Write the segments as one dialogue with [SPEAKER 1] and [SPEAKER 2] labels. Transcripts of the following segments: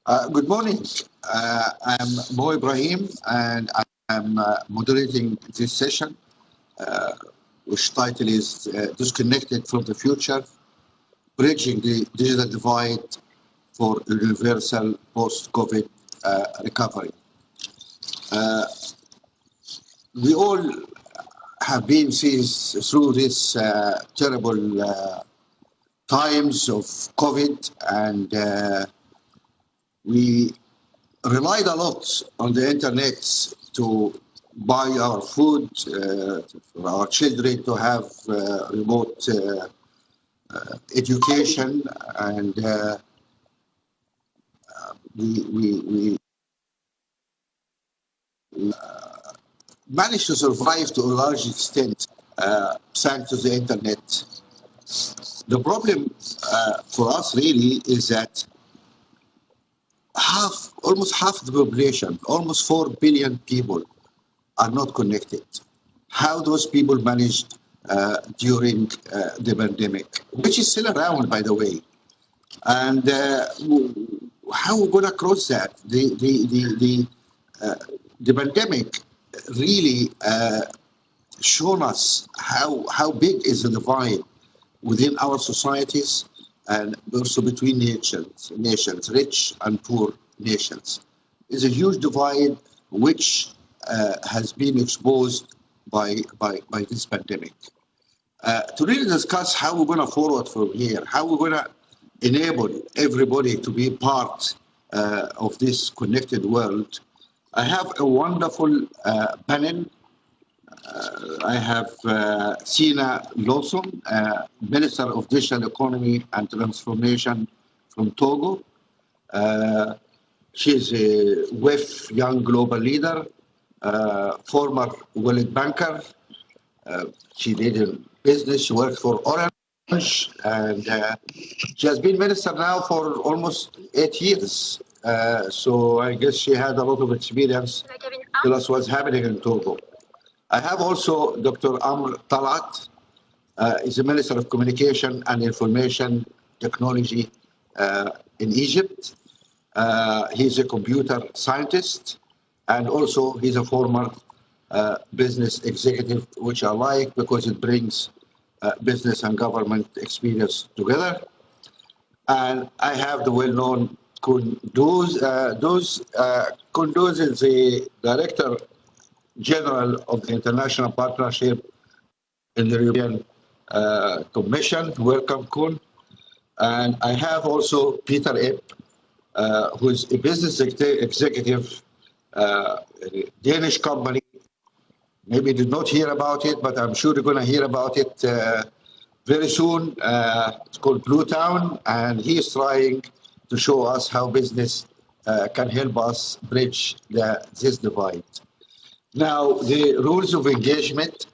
[SPEAKER 1] Good morning. I'm Mo Ibrahim, and I'm moderating this session, which title is Disconnected from the Future, Bridging the Digital Divide for Universal Post-COVID Recovery. We all have been through this terrible times of COVID, and we relied a lot on the internet to buy our food, for our children to have remote education, and we managed to survive to a large extent thanks to the internet. The problem for us really is that almost half the population, almost 4 billion people, are not connected. How those people managed during the pandemic, which is still around, by the way, and how we're going to cross that. The pandemic really shown us how big is the divide within our societies, and also between nations, rich and poor nations. It's a huge divide which has been exposed by this pandemic. To really discuss how we're going to forward from here, how we're going to enable everybody to be part of this connected world, I have a wonderful panel. I have Sina Lawson, Minister of Digital Economy and Transformation from Togo. She's a WEF young global leader, former World Banker. She did in business, she worked for Orange, and she has been minister now for almost 8 years. So I guess she had a lot of experience to tell us what's happening in Togo. I have also Dr. Amr Talaat. He's the Minister of Communication and Information Technology in Egypt. He's a computer scientist, and also he's a former business executive, which I like because it brings business and government experience together. And I have the well-known Kunduz. Kunduz is the Director General of the International Partnership in the European Commission. Welcome, Kun. And I have also Peter Epp, who is a business executive, a Danish company. Maybe you did not hear about it, but I'm sure you're going to hear about it very soon. It's called Blue Town, and he is trying to show us how business can help us bridge this divide. Now, the rules of engagement,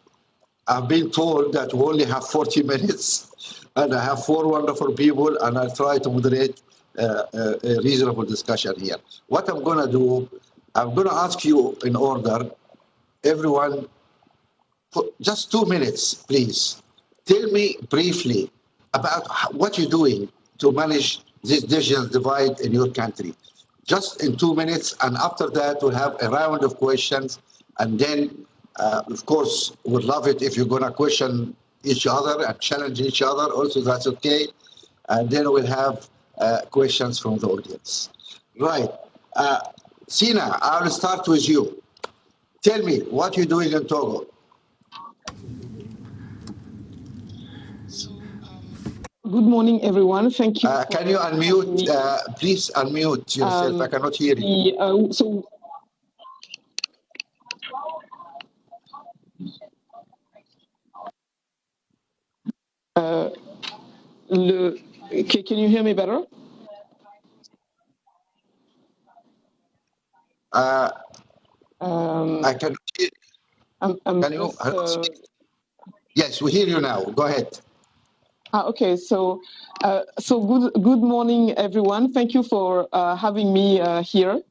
[SPEAKER 1] I've been told that we only have 40 minutes, and I have 4 wonderful people, and I'll try to moderate a reasonable discussion here. What I'm going to do, I'm going to ask you in order, everyone, for just 2 minutes, please. Tell me briefly about what you're doing to manage this digital divide in your country. Just in 2 minutes, and after that, we'll have a round of questions. And then, of course, we'd love it if you're going to question each other and challenge each other. Also, that's okay. And then we'll have questions from the audience. Right. Sina, I'll start with you. Tell me what you're doing in Togo.
[SPEAKER 2] Good morning, everyone. Thank you.
[SPEAKER 1] Can you unmute? Please unmute yourself. I cannot hear you.
[SPEAKER 2] Can you hear me better?
[SPEAKER 1] I can hear you. Yes, we hear you now. Go ahead.
[SPEAKER 2] Okay, so good morning, everyone. Thank you for having me here.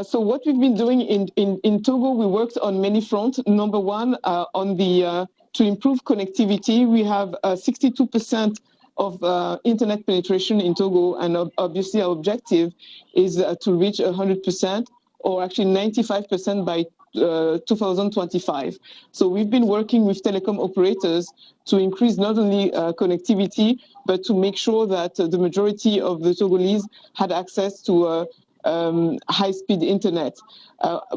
[SPEAKER 2] So what we've been doing in Togo, we worked on many fronts. Number one, on the to improve connectivity, we have 62% of internet penetration in Togo, and obviously our objective is to reach 100%, or actually 95% by 2025. So we've been working with telecom operators to increase not only connectivity, but to make sure that the majority of the Togolese had access to high-speed internet.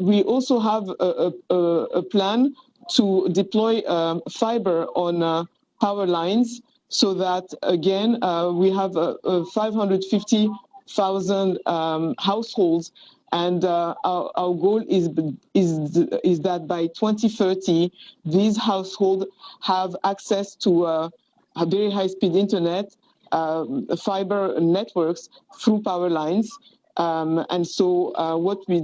[SPEAKER 2] We also have a plan to deploy fiber on power lines, so that again we have 550,000 households, and our goal is that by 2030 these households have access to a very high-speed internet, fiber networks through power lines. And so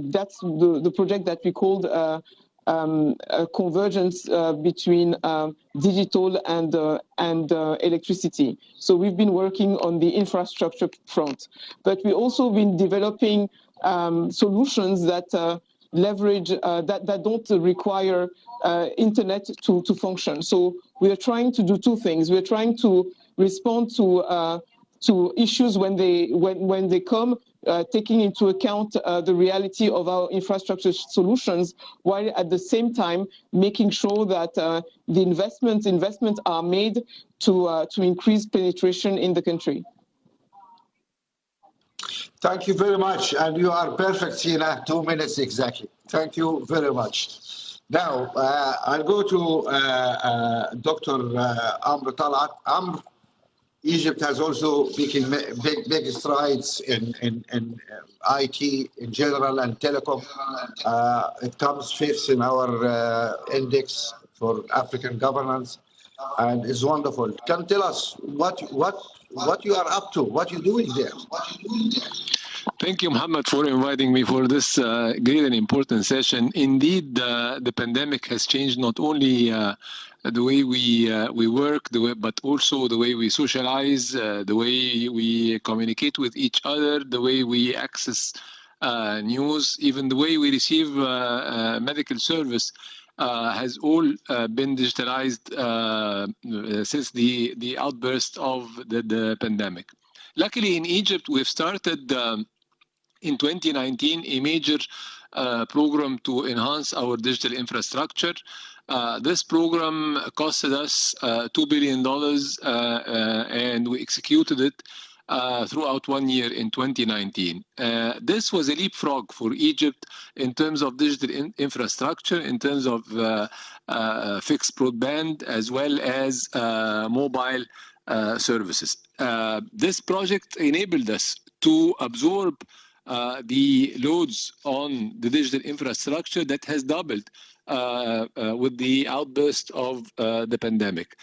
[SPEAKER 2] that's the project that we called a convergence between digital and electricity. So we've been working on the infrastructure front, but we also been developing solutions that leverage that don't require internet to function. So we are trying to do two things. We're trying to respond to issues when they come, taking into account the reality of our infrastructure solutions, while at the same time making sure that the investments are made to increase penetration in the country.
[SPEAKER 1] Thank you very much, and you are perfect, Sina. 2 minutes exactly. Thank you very much. Now I'll go to Dr. Amr Talaat. Amr, Egypt has also taken big strides in IT in general and telecom. It comes fifth in our index for African governance, and is wonderful. Can you tell us what you are up to, what you're doing there?
[SPEAKER 3] Thank you, Muhammad, for inviting me for this great and important session. Indeed, the pandemic has changed not only the way we work, but also the way we socialize, the way we communicate with each other, the way we access news, even the way we receive medical service has all been digitalized since the outburst of the pandemic. Luckily, in Egypt, we've started in 2019 a major program to enhance our digital infrastructure. This program costed us $2 billion, and we executed it throughout 1 year in 2019. This was a leapfrog for Egypt in terms of digital infrastructure, in terms of fixed broadband, as well as mobile services. This project enabled us to absorb the loads on the digital infrastructure that has doubled with the outburst of the pandemic.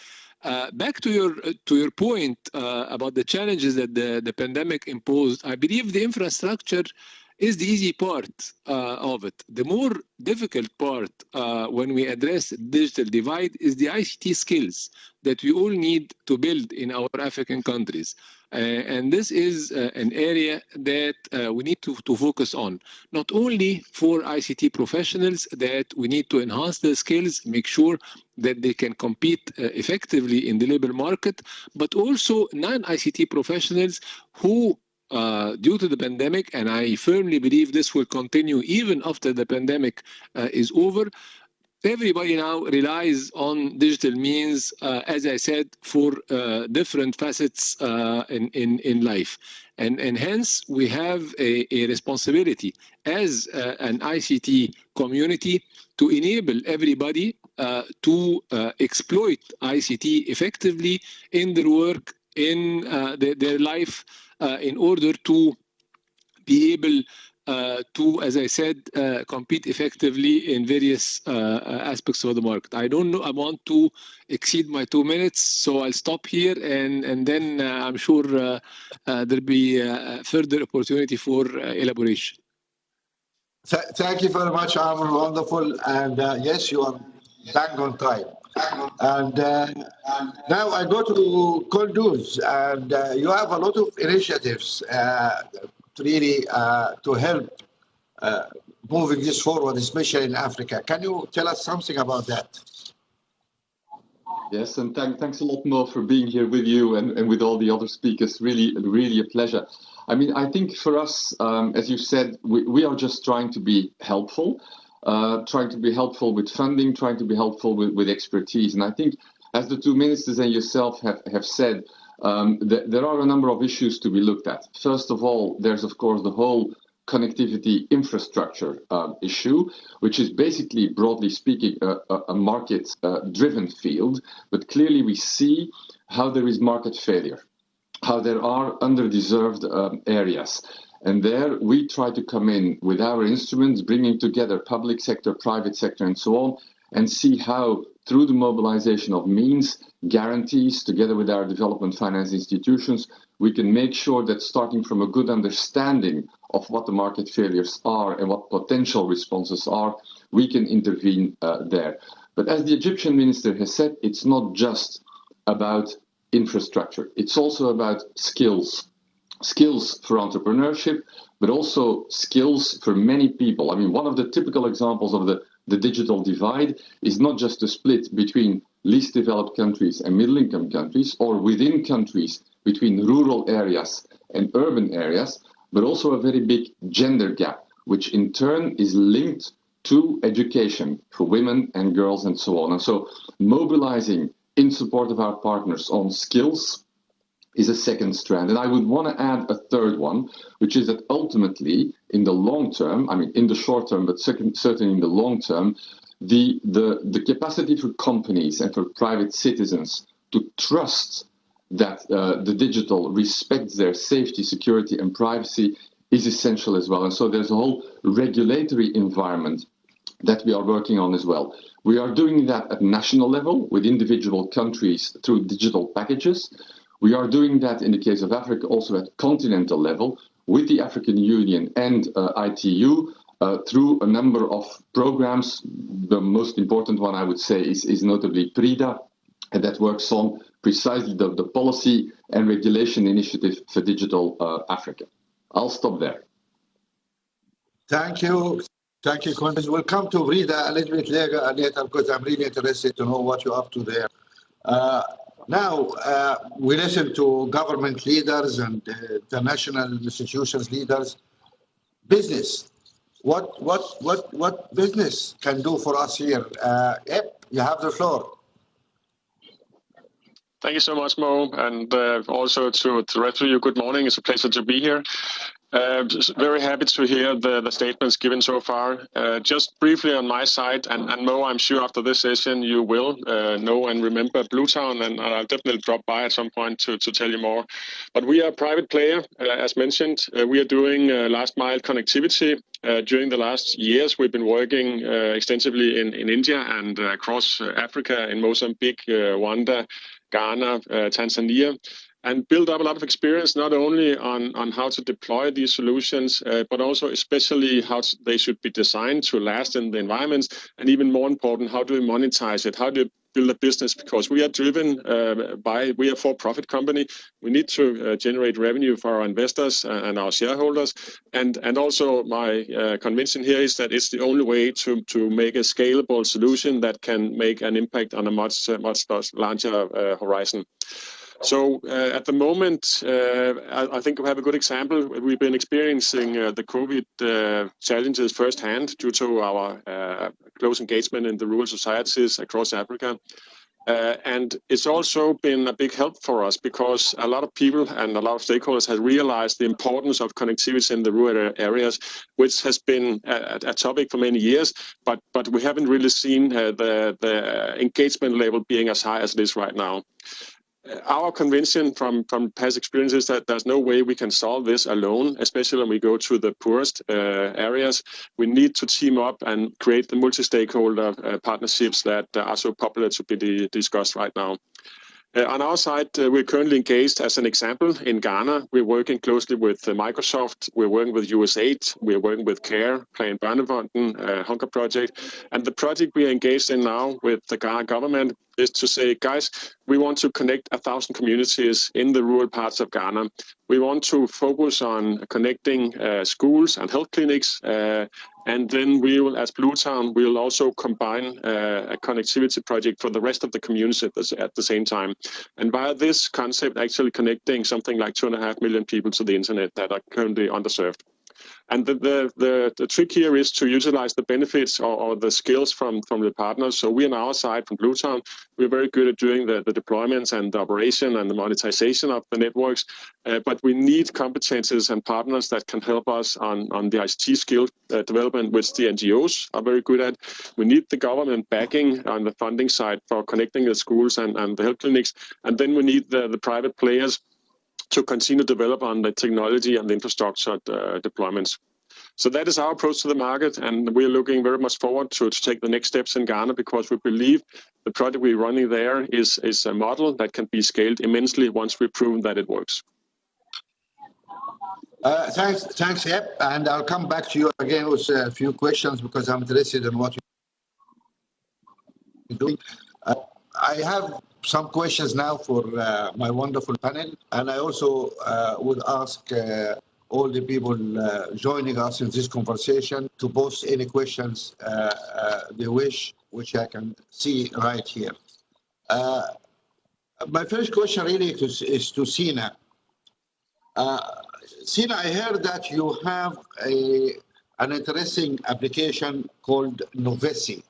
[SPEAKER 3] Back to your point about the challenges that the pandemic imposed, I believe the infrastructure is the easy part of it. The more difficult part when we address digital divide is the ICT skills that we all need to build in our African countries. And this is an area that we need to focus on, not only for ICT professionals, that we need to enhance their skills, make sure that they can compete effectively in the labor market, but also non-ICT professionals who, due to the pandemic, and I firmly believe this will continue even after the pandemic is over, everybody now relies on digital means, as I said, for different facets in life. And hence, we have a responsibility as an ICT community to enable everybody to exploit ICT effectively in their work, in their life, in order to be able to, as I said, compete effectively in various aspects of the market. I don't know, I want to exceed my 2 minutes, so I'll stop here, and then I'm sure there'll be further opportunity for elaboration.
[SPEAKER 1] Thank you very much, Amr. Wonderful. And yes, you are bang on time. And now I go to Kunduz, and you have a lot of initiatives really to help moving this forward, especially in Africa. Can you tell us something about that?
[SPEAKER 4] Yes, and thanks a lot, Mo, for being here with you and with all the other speakers. Really a pleasure. I mean, I think for us, as you said, we are just trying to be helpful, with funding, trying to be helpful with expertise. And I think, as the two ministers and yourself have said, there are a number of issues to be looked at. First of all, there's, of course, the whole connectivity infrastructure issue, which is basically, broadly speaking, a market-driven field. But clearly we see how there is market failure, how there are underdeserved areas. And there we try to come in with our instruments, bringing together public sector, private sector, and so on, and see how, through the mobilization of means, guarantees, together with our development finance institutions, we can make sure that, starting from a good understanding of what the market failures are and what potential responses are, we can intervene there. But as the Egyptian minister has said, it's not just about infrastructure. It's also about skills for entrepreneurship, but also skills for many people. I mean, one of the typical examples of the digital divide is not just a split between least developed countries and middle-income countries, or within countries between rural areas and urban areas, but also a very big gender gap, which in turn is linked to education for women and girls and so on. And so mobilizing in support of our partners on skills is a second strand. And I would want to add a third one, which is that ultimately, in the long term, I mean, in the short term, but certainly in the long term, the capacity for companies and for private citizens to trust that the digital respects their safety, security, and privacy is essential as well. And so there's a whole regulatory environment that we are working on as well. We are doing that at national level with individual countries through digital packages. We are doing that in the case of Africa also at continental level with the African Union and ITU through a number of programs. The most important one, I would say, is notably PRIDA, and that works on precisely the policy and regulation initiative for digital Africa. I'll stop there.
[SPEAKER 1] Thank you. Thank you, Congress. We'll come to PRIDA a little bit later because I'm really interested to know what you're up to there. Now, we listen to government leaders and international institutions leaders. Business. What business can do for us here? Yep, you have the floor.
[SPEAKER 5] Thank you so much, Mo, and also to the rest of you, good morning. It's a pleasure to be here. Just very happy to hear the statements given so far. Just briefly on my side, and Mo, I'm sure after this session you will know and remember Bluetown, and I'll definitely drop by at some point to tell you more. But we are a private player, as mentioned. We are doing last mile connectivity. During the last years, we've been working extensively in India and across Africa, in Mozambique, Rwanda, Ghana, Tanzania, and build up a lot of experience, not only on how to deploy these solutions, but also especially how they should be designed to last in the environments, and even more important, how do we monetize it? How do you build a business? Because we are driven we are a for-profit company. We need to generate revenue for our investors and our shareholders. And also my conviction here is that it's the only way to make a scalable solution that can make an impact on a much larger horizon. So at the moment, I think we have a good example. We've been experiencing the COVID challenges firsthand due to our close engagement in the rural societies across Africa. And it's also been a big help for us because a lot of people and a lot of stakeholders have realized the importance of connectivity in the rural areas, which has been a topic for many years, but we haven't really seen the engagement level being as high as it is right now. Our conviction from past experiences that there's no way we can solve this alone, especially when we go to the poorest areas. We need to team up and create the multi-stakeholder partnerships that are so popular to be discussed right now. On our side, we're currently engaged, as an example, in Ghana. We're working closely with Microsoft. We're working with USAID. We're working with CARE, Planned Parenthood, Hunger Project. And the project we are engaged in now with the Ghana government is to say, guys, we want to connect 1,000 communities in the rural parts of Ghana. We want to focus on connecting schools and health clinics And then we will, as Bluetown, we will also combine a connectivity project for the rest of the community at the same time. And via this concept, actually connecting something like 2.5 million people to the internet that are currently underserved. And the trick here is to utilize the benefits or the skills from the partners. So we on our side from Bluetown, we're very good at doing the deployments and the operation and the monetization of the networks. But we need competences and partners that can help us on the ICT skill development, which the NGOs are very good at. We need the government backing on the funding side for connecting the schools and the health clinics. And then we need the private players to continue to develop on the technology and the infrastructure deployments. So that is our approach to the market, and we're looking very much forward to take the next steps in Ghana, because we believe the project we're running there is a model that can be scaled immensely once we've proven that it works.
[SPEAKER 1] Thanks, Yep. And I'll come back to you again with a few questions because I'm interested in what you're doing. I have some questions now for my wonderful panel, and I also would ask all the people joining us in this conversation to post any questions they wish, which I can see right here. My first question really is to Sina. Sina, I heard that you have an interesting application called Novesi,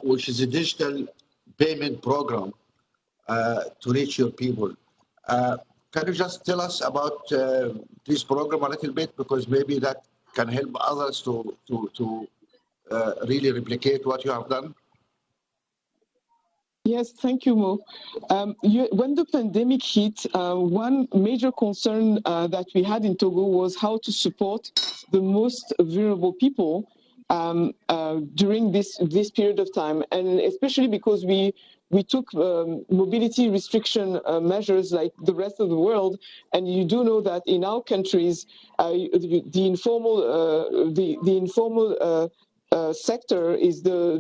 [SPEAKER 1] which is a digital payment program to reach your people. Can you just tell us about this program a little bit, because maybe that can help others to really replicate what you have done?
[SPEAKER 2] Yes, thank you, Mo. When the pandemic hit, one major concern that we had in Togo was how to support the most vulnerable people during this period of time, and especially because we took mobility restriction measures like the rest of the world, and you do know that in our countries, the informal sector is the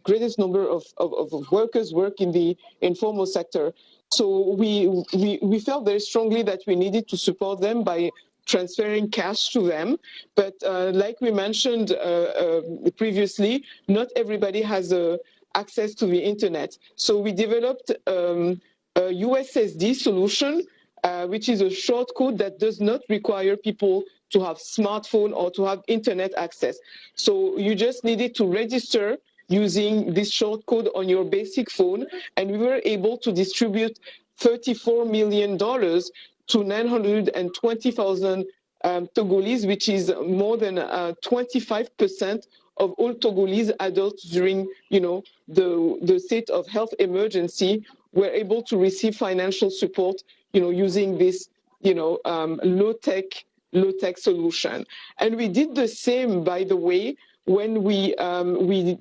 [SPEAKER 2] greatest number of workers work in the informal sector. So we felt very strongly that we needed to support them by transferring cash to them. But like we mentioned previously, not everybody has access to the internet. So we developed a USSD solution, which is a short code that does not require people to have smartphone or to have internet access. So you just needed to register using this short code on your basic phone, and we were able to distribute $34 million to 920,000 Togolese, which is more than 25% of all Togolese adults during, the state of health emergency were able to receive financial support, using this, low-tech solution. And we did the same, by the way, when we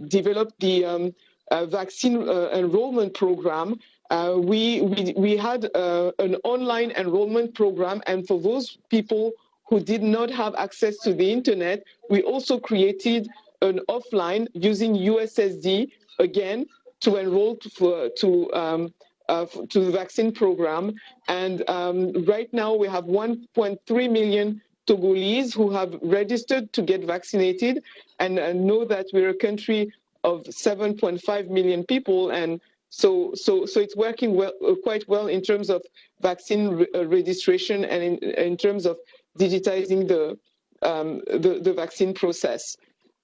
[SPEAKER 2] developed the vaccine enrollment program. We had an online enrollment program, and for those people who did not have access to the internet, we also created an offline using USSD again to enroll to the vaccine program. And right now we have 1.3 million Togolese who have registered to get vaccinated, and know that we're a country of 7.5 million people, and so it's working well, quite well in terms of vaccine registration and in terms of digitizing the vaccine process.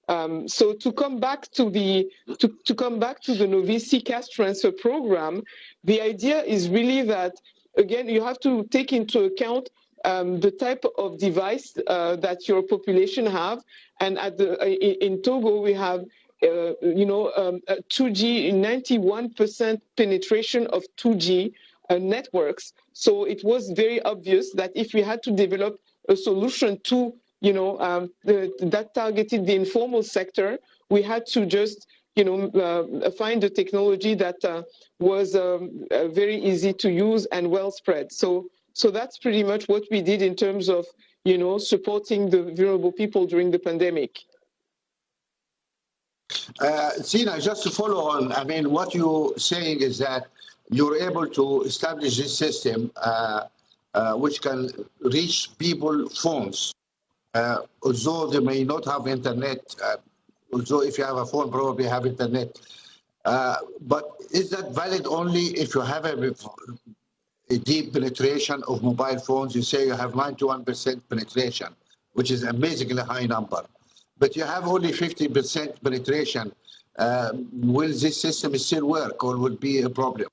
[SPEAKER 2] So to come back to the Novesi cash transfer program, the idea is really that, again, you have to take into account the type of device that your population have, and in Togo we have 2G, 91% penetration of 2G networks. So it was very obvious that if we had to develop a solution to that targeted the informal sector, we had to just find a technology that was very easy to use and well spread. So that's pretty much what we did in terms of supporting the vulnerable people during the pandemic.
[SPEAKER 1] Sina, just to follow on, I mean, what you're saying is that you're able to establish this system which can reach people phones although they may not have internet, although if you have a phone, probably have internet. But is that valid only if you have a deep penetration of mobile phones? You say you have 91% penetration, which is amazingly high number. But you have only 50% penetration. Will this system still work or will be a problem?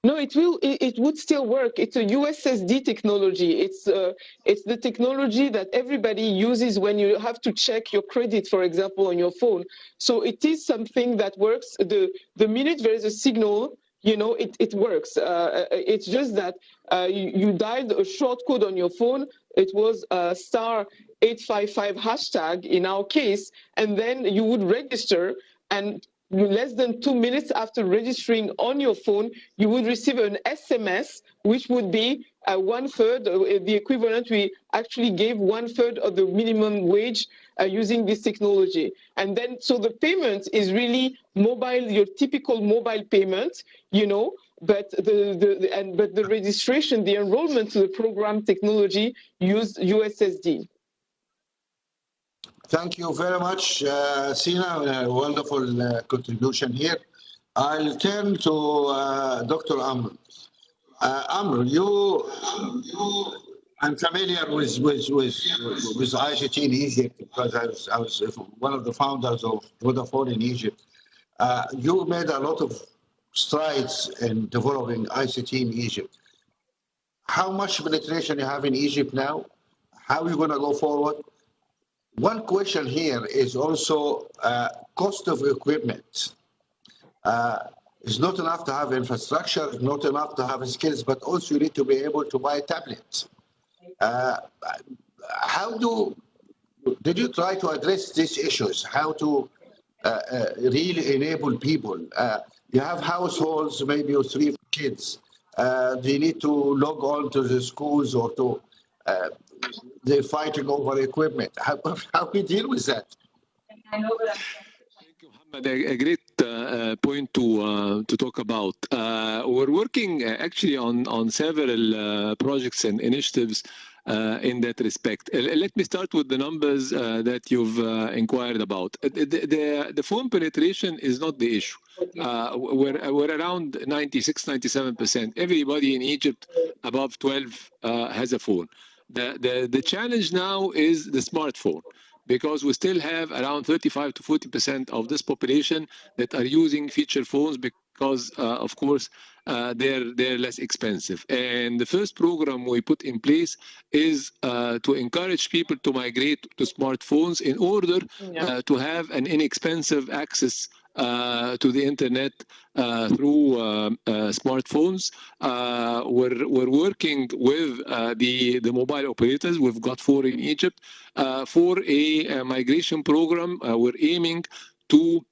[SPEAKER 2] No, it will. It would still work. It's a USSD technology. It's the technology that everybody uses when you have to check your credit, for example, on your phone. So it is something that works. The minute there is a signal, you know, it works. It's just that you dialed a short code on your phone. It was star 855 hashtag in our case, and then you would register, and less than 2 minutes after registering on your phone, you would receive an SMS, which would be 1/3, the equivalent. We actually gave 1/3 of the minimum wage using this technology. And then, so the payment is really mobile, your typical mobile payment, you know, but the registration, the enrollment to the program technology used USSD.
[SPEAKER 1] Thank you very much, Sina. Wonderful contribution here. I'll turn to Dr. Amr. Amr, I'm familiar with ICT in Egypt because I was one of the founders of Vodafone in Egypt. You made a lot of strides in developing ICT in Egypt. How much penetration you have in Egypt now? How are you going to go forward? One question here is also cost of equipment. It's not enough to have infrastructure, it's not enough to have skills, but also you need to be able to buy tablets. Did you try to address these issues? How to really enable people? You have households, maybe with 3 kids. They need to log on to the schools or to they're fighting over equipment. How we deal with that?
[SPEAKER 3] Thank you, Mohammed. A great point to talk about. We're working actually on several projects and initiatives in that respect. Let me start with the numbers that you've inquired about. The phone penetration is not the issue. We're around 96, 97%. Everybody in Egypt above 12 has a phone. The challenge now is the smartphone, because we still have around 35 to 40% of this population that are using feature phones because, of course, they're less expensive. And the first program we put in place is to encourage people to migrate to smartphones in order to have an inexpensive access to the internet through smartphones. We're working with the mobile operators. We've got 4 in Egypt for a migration program. We're aiming to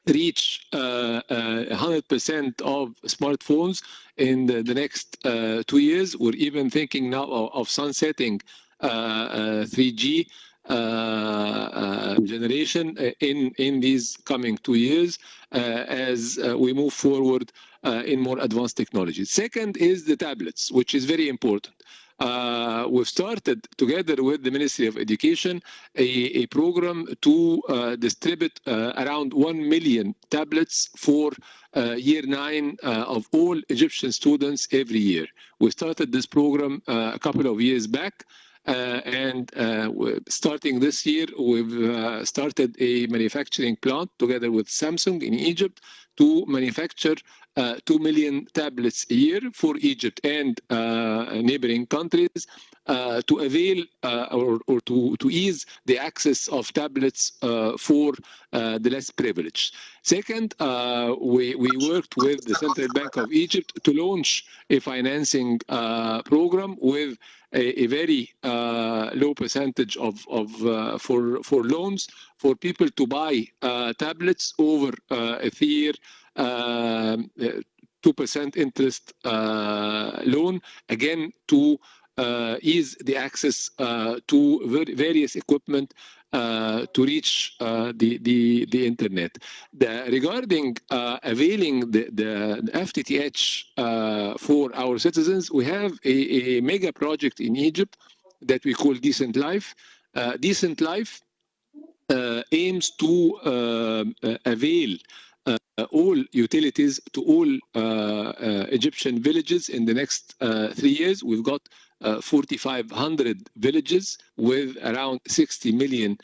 [SPEAKER 3] reach 100% of smartphones in the next 2 years. We're even thinking now of sunsetting 3G generation in these coming 2 years as we move forward in more advanced technologies. Second is the tablets, which is very important. We've started together with the Ministry of Education a program to distribute around 1 million tablets for year 9 of all Egyptian students every year. We started this program a couple of years back. And starting this year, we've started a manufacturing plant together with Samsung in Egypt to manufacture 2 million tablets a year for Egypt and neighboring countries to avail or to ease the access of tablets for the less privileged. Second, we worked with the Central Bank of Egypt to launch a financing program with a very low percentage for loans for people to buy tablets over a 3-year 2% interest loan, again to ease the access to various equipment to reach the internet. Regarding availing the FTTH for our citizens, we have a mega project in Egypt that we call Decent Life. Decent Life aims to avail all utilities to all Egyptian villages in the next 3 years. We've got 4,500 villages with around 60 million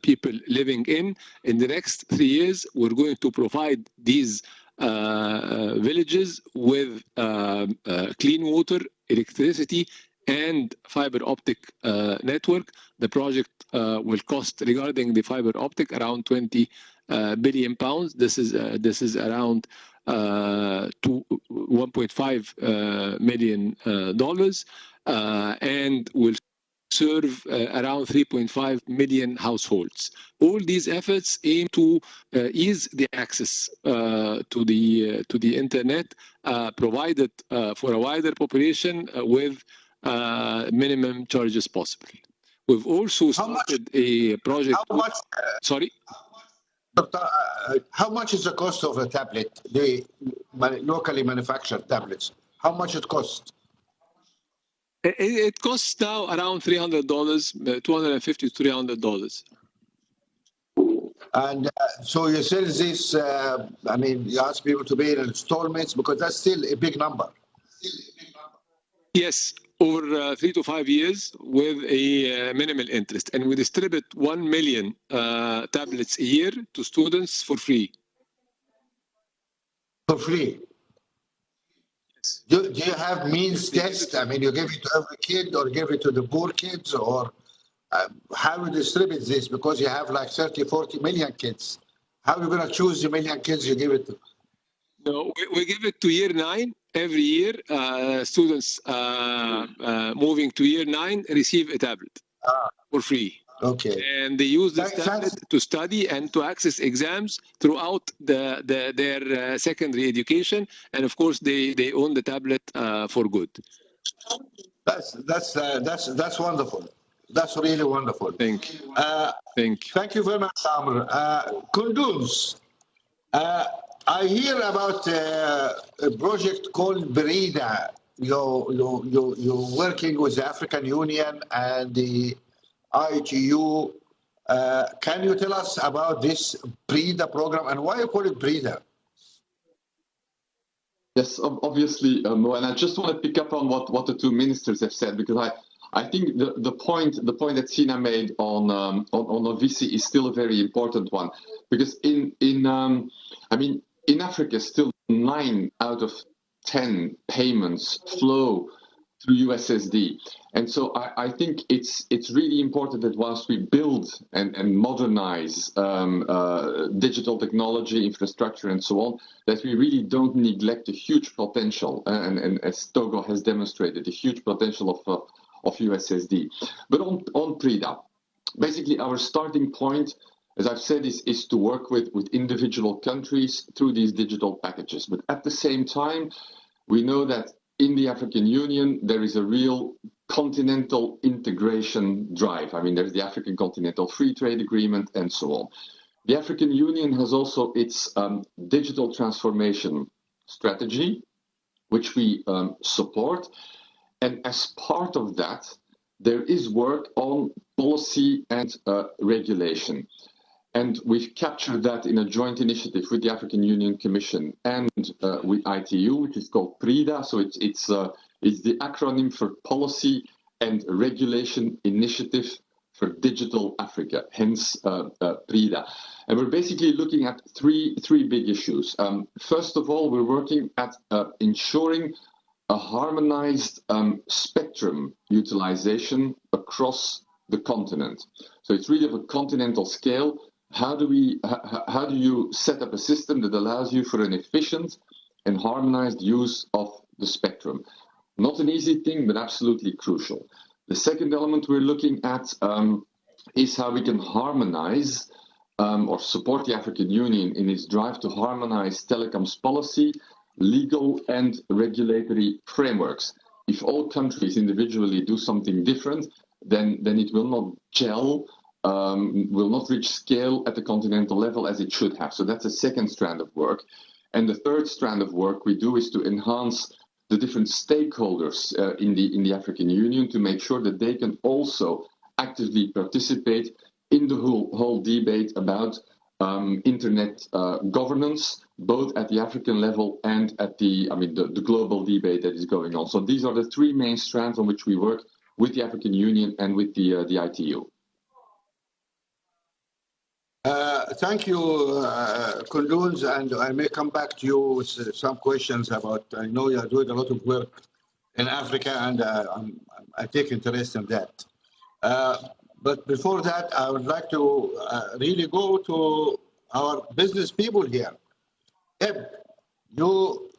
[SPEAKER 3] people living in. In the next 3 years, we're going to provide these villages with clean water, electricity, and fiber optic network. The project will cost, regarding the fiber optic, around 20 billion pounds. This is around $1.5 million, and will serve around 3.5 million households. All these efforts aim to ease the access to the internet, provided for a wider population with minimum charges possible. We've also started a project.
[SPEAKER 1] How much?
[SPEAKER 3] Sorry.
[SPEAKER 1] How much is the cost of a tablet? The locally manufactured tablets. How much it costs?
[SPEAKER 3] It costs now around $300, $250 to $300.
[SPEAKER 1] And so you sell this, I mean, you ask people to pay in installments, because that's still a big number.
[SPEAKER 3] Yes, over 3 to 5 years with a minimal interest. And we distribute 1 million tablets a year to students for free.
[SPEAKER 1] For free? Yes. Do you have means test? I mean, you give it to every kid or give it to the poor kids, or how you distribute this? Because you have like 30, 40 million kids. How are you going to choose the million kids you give it to?
[SPEAKER 3] No, we give it to year 9 every year. Students moving to year 9 receive a tablet for free.
[SPEAKER 1] Okay.
[SPEAKER 3] And they use this tablet to study and to access exams throughout their secondary education. And of course, they own the tablet for good.
[SPEAKER 1] That's wonderful. That's really wonderful.
[SPEAKER 3] Thank you. Thank you.
[SPEAKER 1] Thank you very much, Amr. Kunduz, I hear about a project called Brida. You're working with the African Union and the ITU. Can you tell us about this Brida program and why you call it Brida?
[SPEAKER 4] Yes, obviously, Mo, and I just want to pick up on what the two ministers have said, because I think the point that Sina made on Ovisi is still a very important one, because in Africa, still 9 out of 10 payments flow through USSD. And so I think it's really important that whilst we build and modernize digital technology, infrastructure, and so on, that we really don't neglect the huge potential, and as Togo has demonstrated, the huge potential of USSD. But on PRIDA, basically our starting point, as I've said, is to work with individual countries through these digital packages. But at the same time, we know that in the African Union, there is a real continental integration drive. I mean, there's the African Continental Free Trade Agreement and so on. The African Union has also its digital transformation strategy, which we support. And as part of that, there is work on policy and regulation. And we've captured that in a joint initiative with the African Union Commission and with ITU, which is called PRIDA. So it's the acronym for Policy and Regulation Initiative for Digital Africa, hence PRIDA. And we're basically looking at three big issues. First of all, we're working at ensuring a harmonized spectrum utilization across the continent. So it's really of a continental scale. How do you set up a system that allows you for an efficient and harmonized use of the spectrum? Not an easy thing, but absolutely crucial. The second element we're looking at is how we can harmonize or support the African Union in its drive to harmonize telecoms policy, legal and regulatory frameworks. If all countries individually do something different, then it will not gel, will not reach scale at the continental level as it should have. So that's a second strand of work. And the third strand of work we do is to enhance the different stakeholders in the African Union to make sure that they can also actively participate in the whole debate about internet governance, both at the African level and at the global debate that is going on. So these are the three main strands on which we work with the African Union and with the ITU.
[SPEAKER 1] Thank you, Kunduz, and I may come back to you with some questions about, I know you are doing a lot of work in Africa, and I take interest in that. But before that, I would like to really go to our business people here. Eb, you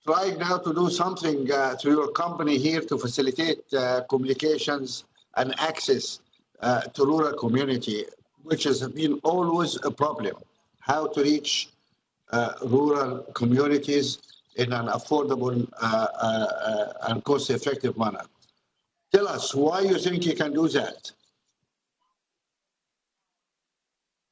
[SPEAKER 1] trying now to do something through your company here to facilitate communications and access to rural community, which has been always a problem, how to reach rural communities in an affordable and cost-effective manner. Tell us why you think you can do that.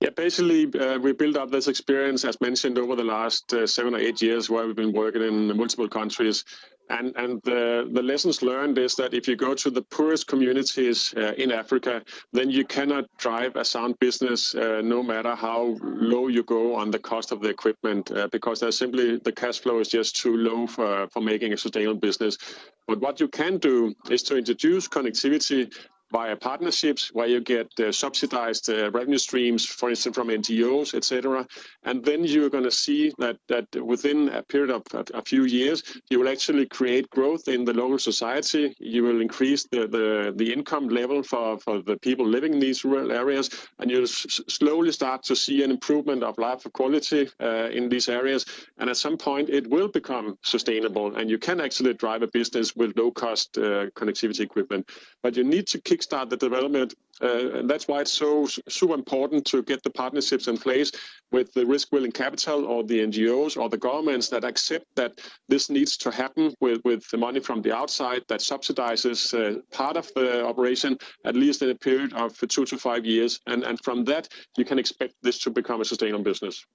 [SPEAKER 5] Yeah, basically, we built up this experience, as mentioned, over the last 7 or 8 years, where we've been working in multiple countries. And the lessons learned is that if you go to the poorest communities in Africa, then you cannot drive a sound business, no matter how low you go on the cost of the equipment, because there's simply the cash flow is just too low for making a sustainable business. But what you can do is to introduce connectivity via partnerships where you get subsidized revenue streams, for instance, from NGOs, etc. And then you're going to see that within a period of a few years, you will actually create growth in the local society. You will increase the income level for the people living in these rural areas, and you'll slowly start to see an improvement of life quality in these areas. And at some point, it will become sustainable, and you can actually drive a business with low-cost connectivity equipment. But you need to kickstart the development, and that's why it's so super important to get the partnerships in place with the risk-willing capital or the NGOs or the governments that accept that this needs to happen with the money from the outside that subsidizes part of the operation, at least in a period of 2 to 5 years. And from that, you can expect this to become a sustainable business.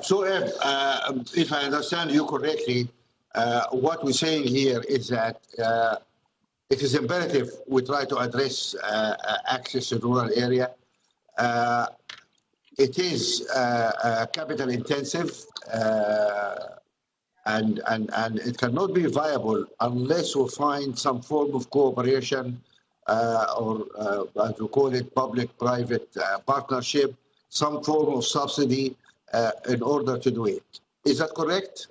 [SPEAKER 1] So, Eb, if I understand you correctly, what we're saying here is that it is imperative we try to address access to rural area. It is capital intensive and it cannot be viable unless we find some form of cooperation or as we call it, public-private partnership, some form of subsidy in order to do it. Is that correct?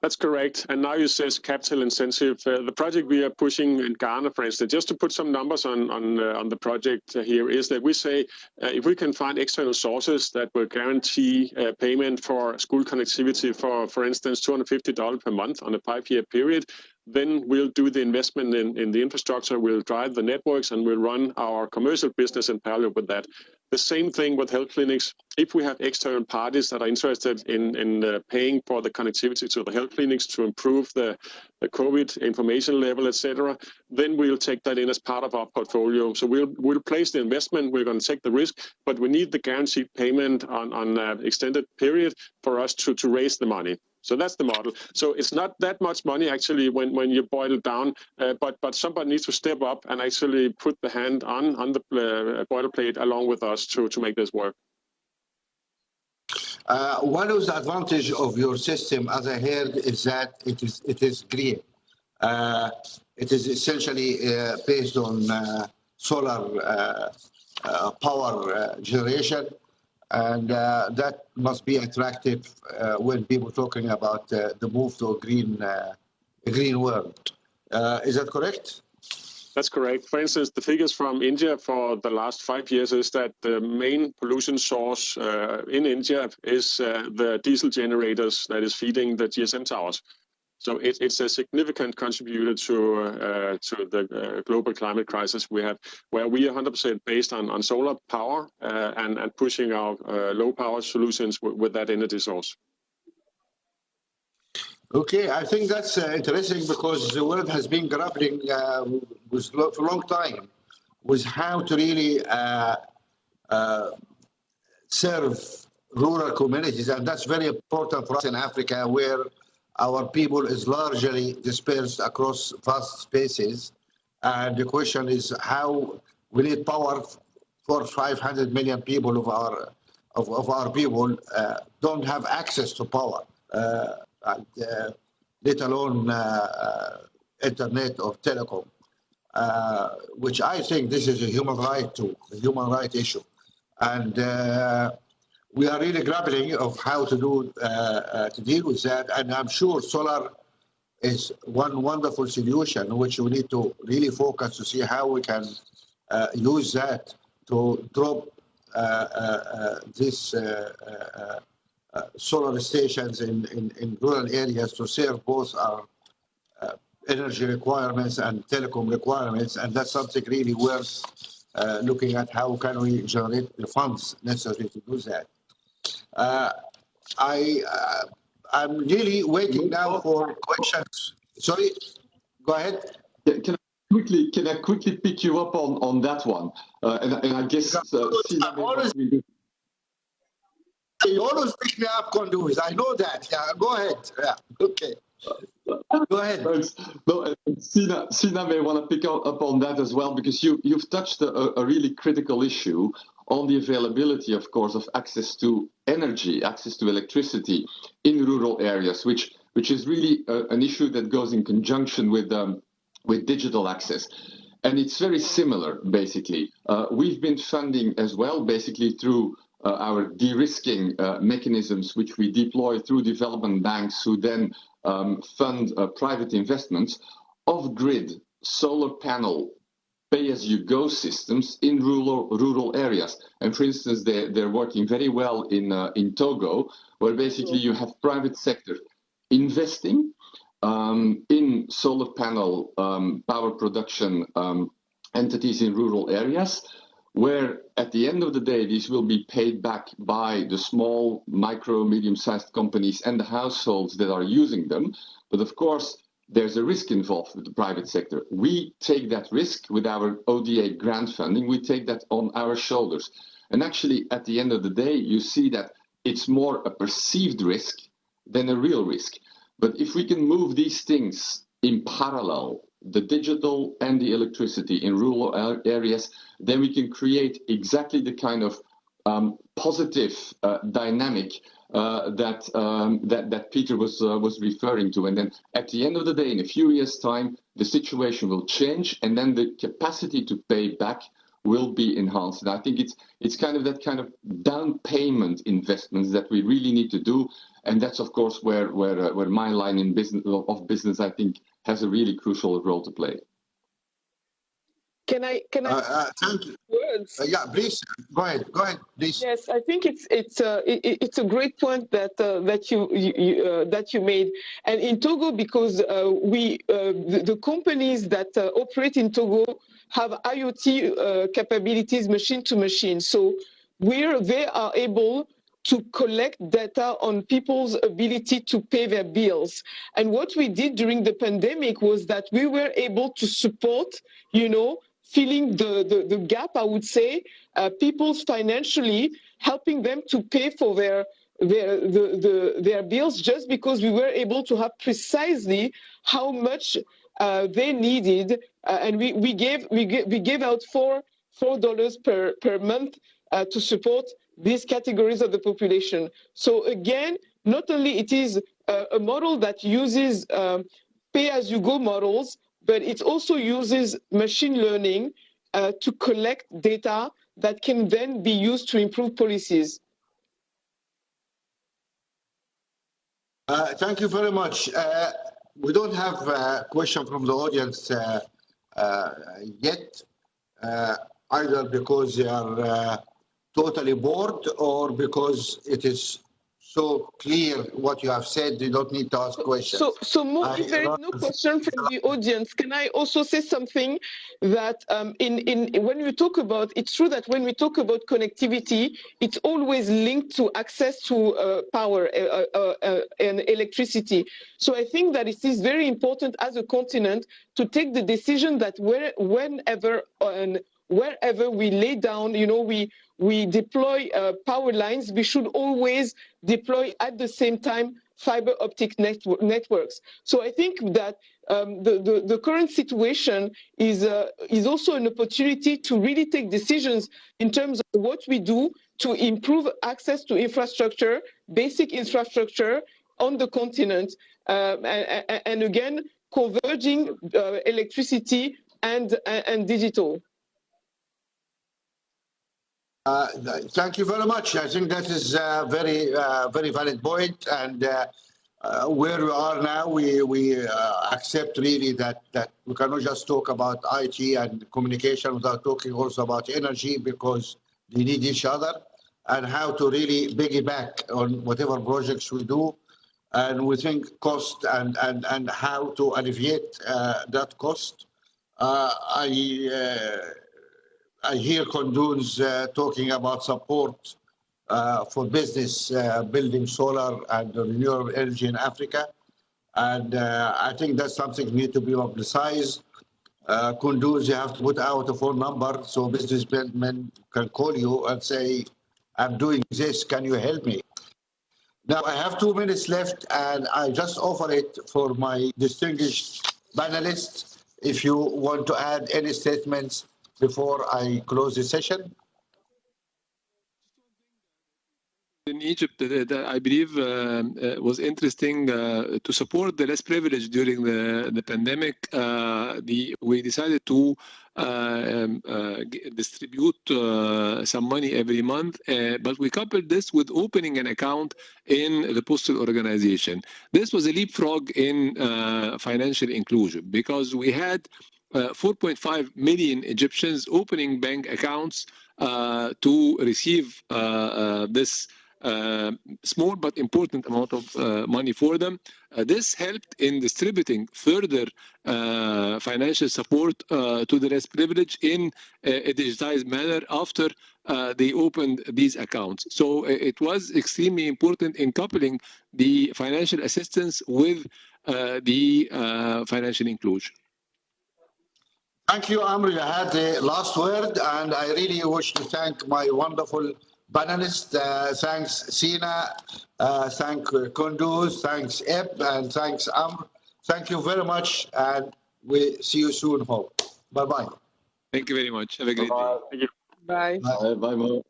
[SPEAKER 5] That's correct. And now you says capital intensive. The project we are pushing in Ghana, for instance, just to put some numbers on the project here, is that we say if we can find external sources that will guarantee payment for school connectivity for instance, $250 per month on a 5-year period, then we'll do the investment in the infrastructure, we'll drive the networks, and we'll run our commercial business in parallel with that. The same thing with health clinics. If we have external parties that are interested in paying for the connectivity to the health clinics to improve the COVID information level, etc., then we'll take that in as part of our portfolio. So we'll place the investment, we're going to take the risk, but we need the guaranteed payment on an extended period for us to raise the money. So that's the model. So it's not that much money actually when you boil it down, but somebody needs to step up and actually put the hand on the boilerplate along with us to make this work.
[SPEAKER 1] One of the advantages of your system, as I heard, is that it is green. It is essentially based on solar power generation. And that must be attractive when people are talking about the move to a green world. Is that correct?
[SPEAKER 5] That's correct. For instance, the figures from India for the last 5 years is that the main pollution source in India is the diesel generators that is feeding the GSM towers. So it's a significant contributor to the global climate crisis we have, where we are 100% based on solar power and pushing our low power solutions with that energy source.
[SPEAKER 1] Okay, I think that's interesting because the world has been grappling for a long time with how to really serve rural communities, and that's very important for us in Africa, where Our people is largely dispersed across vast spaces. And the question is how we need power for 500 million people of our people don't have access to power, let alone internet or telecom, which I think this is a human right issue. And we are really grappling of how to deal with that. And I'm sure solar is one wonderful solution, which we need to really focus to see how we can use that to drop these solar stations in rural areas to serve both our energy requirements and telecom requirements. And that's something really worth looking at. How can we generate the funds necessary to do that? I'm really waiting now for questions. Sorry, go ahead.
[SPEAKER 4] Can I quickly pick you up on that one? And I guess
[SPEAKER 1] you always pick me up, Konduz. I know that. Yeah, go ahead. Yeah, okay. Go ahead.
[SPEAKER 4] Thanks. No, Sina may want to pick up on that as well, because you've touched a really critical issue on the availability, of course, of access to energy, access to electricity in rural areas, which is really an issue that goes in conjunction with digital access. And it's very similar, basically. We've been funding as well, basically through our de-risking mechanisms, which we deploy through development banks who then fund private investments of grid solar panel pay-as-you-go systems in rural areas. And for instance, they're working very well in Togo, where basically you have private sector investing in solar panel power production entities in rural areas, where at the end of the day, these will be paid back by the small, micro, medium-sized companies and the households that are using them. But of course, there's a risk involved with the private sector. We take that risk with our ODA grant funding. We take that on our shoulders. And actually, at the end of the day, you see that it's more a perceived risk than a real risk. But if we can move these things in parallel, the digital and the electricity in rural areas, then we can create exactly the kind of positive dynamic that Peter was referring to. And then at the end of the day, in a few years' time, the situation will change, and then the capacity to pay back will be enhanced. And I think it's kind of that kind of down payment investments that we really need to do. And that's, of course, where my line in business, I think, has a really crucial role to play.
[SPEAKER 2] Can I
[SPEAKER 1] thank you.
[SPEAKER 2] Words?
[SPEAKER 1] Yeah, please go ahead, please.
[SPEAKER 2] Yes, I think it's a great point that you made. And in Togo, because the companies that operate in Togo have IoT capabilities, machine to machine. So they are able to collect data on people's ability to pay their bills. And what we did during the pandemic was that we were able to support, filling the gap, I would say, people financially, helping them to pay for their bills, just because we were able to have precisely how much they needed, and we gave out $4 per month to support these categories of the population. So again, not only it is a model that uses pay-as-you-go models, but it also uses machine learning to collect data that can then be used to improve policies.
[SPEAKER 1] Thank you very much. We don't have a question from the audience yet, either because they are totally bored or because it is so clear what you have said, you don't need to ask questions.
[SPEAKER 2] So if there is no question from the audience, can I also say something that when we talk about, it's true that when we talk about connectivity, it's always linked to access to power and electricity. So I think that it is very important as a continent to take the decision that whenever and wherever we lay down, we deploy power lines, we should always deploy at the same time fiber optic networks. So I think that the current situation is also an opportunity to really take decisions in terms of what we do to improve access to infrastructure, basic infrastructure on the continent, and again, converging electricity and digital.
[SPEAKER 1] Thank you very much. I think that is a very valid point. And where we are now, we accept really that we cannot just talk about IT and communication without talking also about energy, because they need each other, and how to really piggyback on whatever projects we do. And we think cost and how to alleviate that cost. I hear Kunduz talking about support for business building solar and renewable energy in Africa. And I think that's something need to be publicized. Kunduz, you have to put out a phone number so businessmen can call you and say, I'm doing this, can you help me? Now, I have 2 minutes left, and I just offer it for my distinguished panelists. If you want to add any statements before I close the session.
[SPEAKER 3] In Egypt, that I believe was interesting to support the less privileged during the pandemic. We decided to distribute some money every month, but we coupled this with opening an account in the postal organization. This was a leapfrog in financial inclusion, because we had 4.5 million Egyptians opening bank accounts to receive this small but important amount of money for them. This helped in distributing further financial support to the less privileged in a digitized manner after they opened these accounts. So it was extremely important in coupling the financial assistance with the financial inclusion.
[SPEAKER 1] Thank you, Amr. You had the last word, and I really wish to thank my wonderful panelists. Thanks, Sina. Thank Kunduz. Thanks, Eb. And thanks, Amr. Thank you very much, and we see you soon, hope. Bye-bye.
[SPEAKER 3] Thank you very much. Have a great day.
[SPEAKER 5] Thank you.
[SPEAKER 2] Bye.
[SPEAKER 4] Bye, Mo.